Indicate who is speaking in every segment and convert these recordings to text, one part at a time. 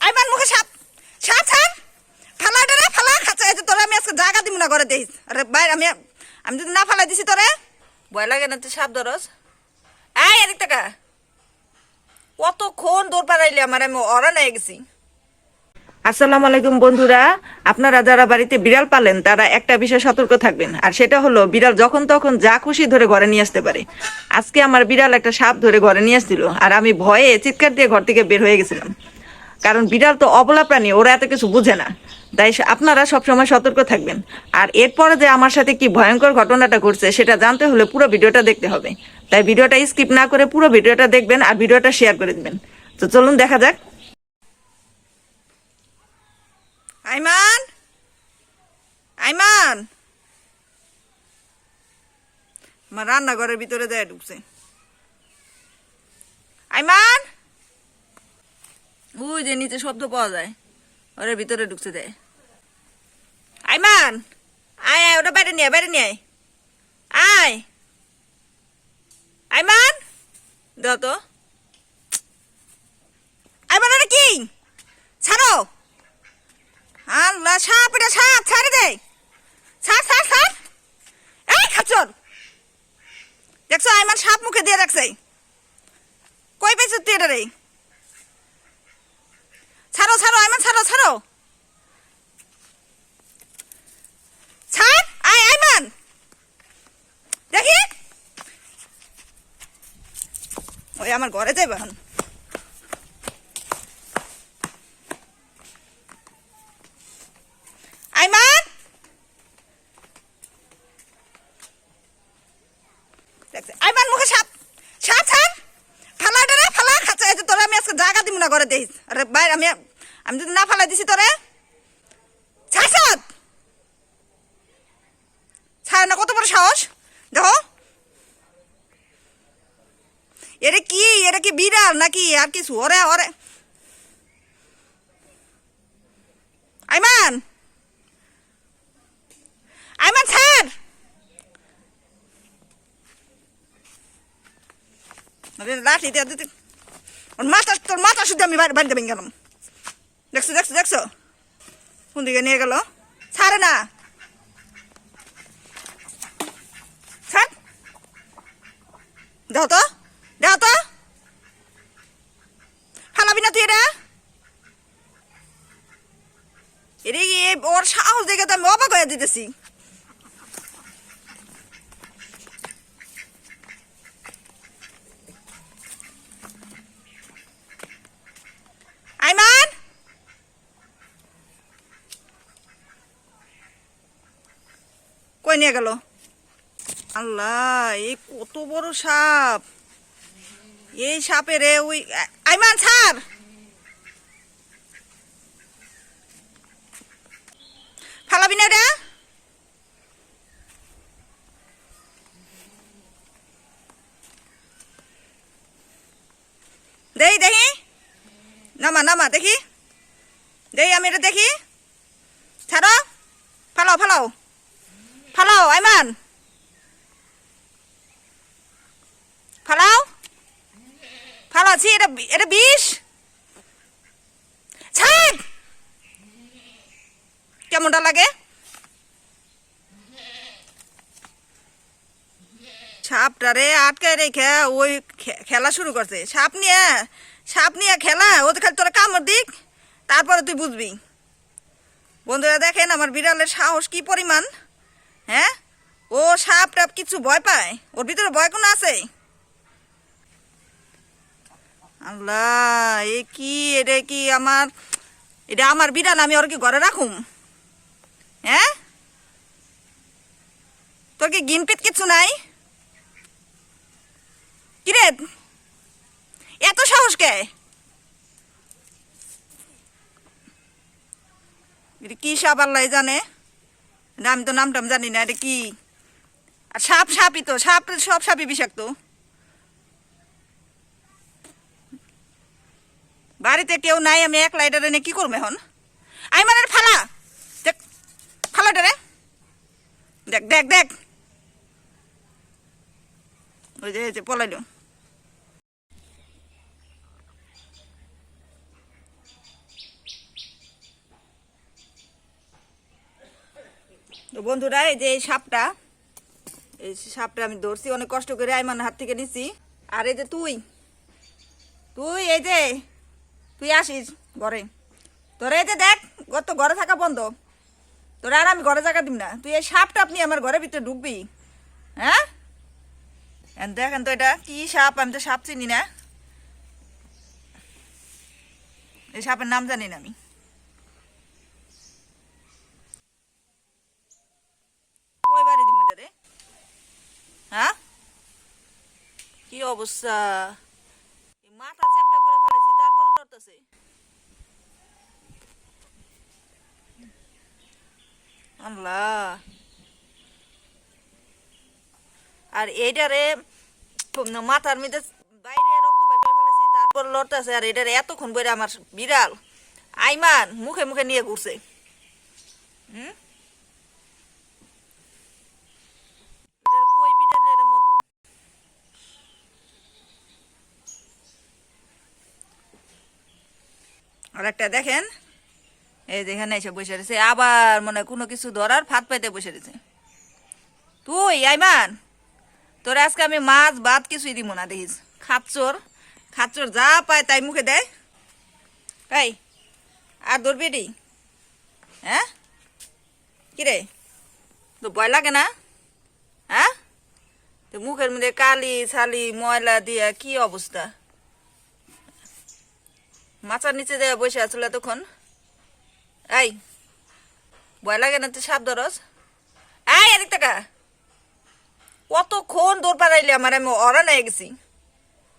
Speaker 1: আইমান মুখে সাপ সাপ সাপ ফালা এটা রে ফালা খাচ্ছে এই যে তোরা আমি আজকে জায়গা দিব না করে দেইস আরে ভাই আমি আমি যদি না ফালাই দিছি তোরে ভয় লাগে না তুই সাপ ধরস এই এদিক টাকা কতক্ষণ দৌড় পাড়াইলে আমার আমি অরা নিয়ে গেছি। আসসালামু আলাইকুম বন্ধুরা, আপনারা যারা বাড়িতে বিড়াল পালেন তারা একটা বিষয় সতর্ক থাকবেন, আর সেটা হলো বিড়াল যখন তখন যা খুশি ধরে ঘরে নিয়ে আসতে পারে। আজকে আমার বিড়াল একটা সাপ ধরে ঘরে নিয়ে আসছিল, আর আমি ভয়ে চিৎকার দিয়ে ঘর থেকে বের হয়ে গেছিলাম, কারণ বিড়াল তো অবলা প্রাণী, ওরা এত কিছু বুঝে না। তাই আপনারা সবসময় সতর্ক থাকবেন। আর এরপরে যে আমার সাথে কি ভয়ঙ্কর ঘটনাটা ঘটছে সেটা জানতে হলে পুরো ভিডিওটা দেখতে হবে। তাই ভিডিওটা স্কিপ না করে পুরো ভিডিওটা দেখবেন আর ভিডিওটা শেয়ার করে দিবেন। তো চলুন দেখা যাক। আইমান আইমান আমার রান্নাঘরের ভিতরে যায় ঢুকছে। আইমান ওই যে নিচে শব্দ পাওয়া যায়, ওর ভিতরে ঢুকছে যায়। আইমান আয় আয়, ওটা বাইরে নিয়ে আয় আয়। আইমান দাও তো, আইমান এটা কি? ছাড়ো, আল্লাহ সাপ, এটা সাপ, ছাড়ে দে, ছাড় ছাড় ছাড়। এই খাচ্চর, দেখছো আইমান সাপ মুখে দিয়ে রাখছে, কই পাইছো তুই এটা রে? ছাড়ো ছাড়ো আইমান, ছাড়ো ছাড়ো, ছাড়। আয় আইমান, দেখি ওই আমার ঘরে যাইব এখন। আইমান আইমান মুখে সাপ সাপ সাপ ফালা এটা রে ফালা খাচ্ছে এই যে তোরা আমি আজকে জায়গা দিব না করে দেইস আরে ভাই আমি আমি যদি না ফালাই দিছি তোরে ছাড় ছাড় না, কত বড় সাহস দেখো। এটা কি বিড়াল নাকি আর কিছু? ওরে ওরে আইমান আইমান ছাড়। লাঠি দিতে ওর মাথা, তোর মাথা শুধু আমি বাড়িতে ভেঙে গেলাম। দেখছো দেখছো দেখছো কোন দিকে নিয়ে গেল? ছাড়ে না, ছাড়। দেখো তো দেখো তো, ফালাবি না তুই এটা? এটা ওর সাহস দেখে তো আমি অবাক হয়ে দিতেছি। আইমান কই নিয়ে গেল? আল্লাহ এই কত বড় সাপ! এই সাপের ওই আইমান ছাড়, ফালাবি না এটা? দেখি দেখি, নামা নামা দেখি, দেখি আমি এটা দেখি। ছাড়ো, ফালাও ফালাও ফালাও আইমান, ফালাও ফালাচ্ছি। এটা এটা বিষ, ছাড়। কেমনটা লাগে? সাপটারে আটকে রেখে ওই খেলা শুরু করছে। সাপ নিয়ে খেলা, ও তো খালি তোরা কামড় দিক, তারপরে তুই বুঝবি। বন্ধুরা দেখেন আমার বিড়ালের সাহস কি পরিমাণ। হ্যাঁ, ও সাপ টাপ কিছু ভয় পায়? ওর ভিতরে ভয় কোনো আছে? আল্লাহ এ কি? এটা কি এটা আমার বিড়াল, আমি ওর কি ঘরে রাখুম? হ্যাঁ, তোর কি গিনপিট কিছু নাই? কিরে এত সাহস কে? এটা কি সাপ আল্লাহ জানে, আমি তো নামটাম জানি না। এটা কি? আর সাপ সাপই তো, সাপ সব সাপই বিষাক্ত। বাড়িতে কেউ নাই, আমি একলা এটা এনে কি করবো এখন? আইমানের ফালা, দেখ ফালাটা রে, দেখ দেখ দেখ, ওই যে পলাইলো। তো বন্ধুরা, এই যে এই সাপটা আমি ধরছি অনেক কষ্ট করে, আইমান হাত থেকে নিছি। আর এই যে তুই এই যে তুই আসিস ঘরে, তোর এই যে দেখ তো ঘরে থাকা বন্ধ, তোর আর আমি ঘরে জায়গা দিব না। তুই এই সাপটা আপনি আমার ঘরের ভিতরে ঢুকবি? হ্যাঁ, দেখেন তো এটা কি সাপ, আমি তো সাপ চিনি না, এই সাপের নাম জানি না আমি। কই বাড়ি দিব এটা রে? হ্যাঁ, কি অবস্থা, মাথা চ্যাপটা করে ফেলেছি তারপরে লড়তেছে। আল্লাহ, আর এইটারে মাথার মধ্যে বাইরে রক্ত বের করে ফেলেছি তারপর লড়তেছে। আর এটারে এতক্ষণ বইরে আমার বিড়াল আইমান মুখে মুখে নিয়ে ঘুরছে। হুম, এটার কই পিটালে এটা মরবো। আর একটা দেখেন, এই যেখানে এসে বসে রয়েছে, আবার মনে হয় কোনো কিছু ধরার ফাঁদ পাইতে বসে রয়েছে। তুই আইমান, তোর আজকে আমি মাছ ভাত কিছুই দিব না, দেখিস খাচ্চর খাচ্চর যা পায় তাই মুখে দেয়। তাই আর ধরবি রে? হ্যাঁ, কিরে তো ভয় লাগে না? হ্যাঁ, তো মুখের মধ্যে কালি ছালি ময়লা দিয়া কি অবস্থা, মাচার নিচে দেয়া বসে আসল তখন। এই ভয় লাগে না তুই সাপ ধরস? এই এদিক টাকা, কতক্ষণ দৌড় পাড়াইলি আমার, আমি অরান হয়ে গেছি।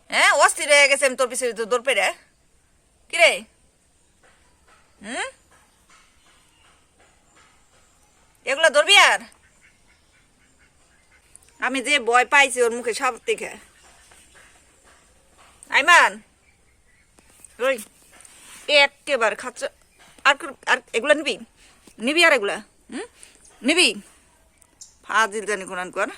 Speaker 1: হ্যাঁ, অস্থির হয়ে গেছে আমি তোর পিছিয়ে দৌড় পেরে। কিরে, হুম, এগুলো ধরবি? আর আমি যে ভয় পাইছি ওর মুখে সাপ দেখে। আইমান ওই একেবারে খাচ্ছ। আর আর এগুলা নিবি আর এগুলা নিবি? ফাজিল জানি কোরআন কর।